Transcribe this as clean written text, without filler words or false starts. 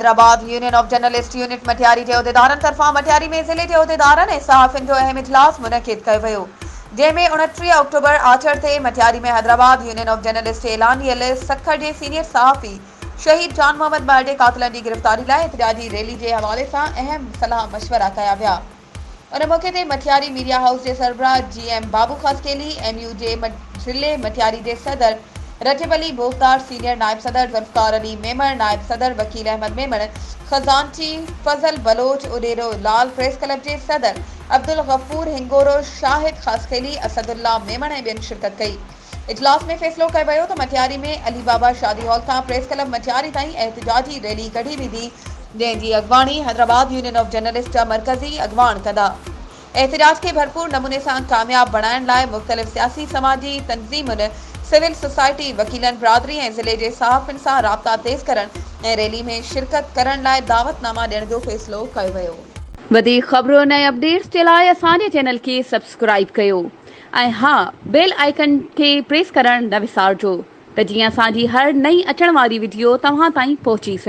Hyderabad union of journalist unit Matiari के उहदेदारनि तरफां मटियारी में ज़िले के उहदेदारनि ऐं सहाफ़ियुनि जो अहम इजलास मुनक़िद कयो वियो, जंहिंमें 29 अक्टूबर आछर ते मटियारी में हैदराबाद यूनियन ऑफ जर्नलिस्ट ऐलानियल सखर के सीनियर सहाफ़ी शहीद जान मोहम्मद ॿाहिरि जे क़ातिलनि की गिरफ़्तारी लाइ एहतजाजी रैली के हवाले से अहम सलाह मशवरा कया विया। उन मौके ते मटियारी मीडिया हाउस के सरबराह GM बाबू खासकेली, MU जे ज़िले मटियारी के सदर रजब अली बोगदार, सीनियर नायब सदर जुल्फ़कार अली मेमण, नायब सदर वकील अहमद मेमण, खजानची फजल बलोच, उडेरो लाल, प्रेस क्लब के सदर अब्दुल गफूर हिंगोरो, शाहिद खासकेली, असदुल्ला मेमण ऐं ॿियनि शिरकत कई। इजलास में फैसलो कयो वियो त मटियारी में अली बाबा शादी हॉल तां प्रेस क्लब मटियारी ताईं एहतजाजी रैली कढी वेंदी, जंहिंजी अॻवानी हैदराबाद यूनियन ऑफ जर्नलिस्ट जा मरकज़ी अॻवान कंदा। एहतजाज के भरपूर नमूने से कामयाब बनाइण लाइ मुख़्तलिफ़ सियासी समाजी तंज़ीमुनि, सिविल सोसाइटी, वकीलन बिरादरी ऐं ज़िले के सहाफ़ियुनि सां राब्ता तेज़ करण ऐं रैली में शिरकत करण लाइ दावतनामा ॾियण जो फ़ैसिलो कयो वियो। वधीक ख़बरुनि ऐं अपडेट्स के लाइ असांजे चैनल के सब्सक्राइब कयो ऐं हाँ, बेल आइकन के प्रेस करण न विसारिजो त जीअं असांजी हर नई अचण वारी वीडियो तव्हां ताईं पहुची सघे।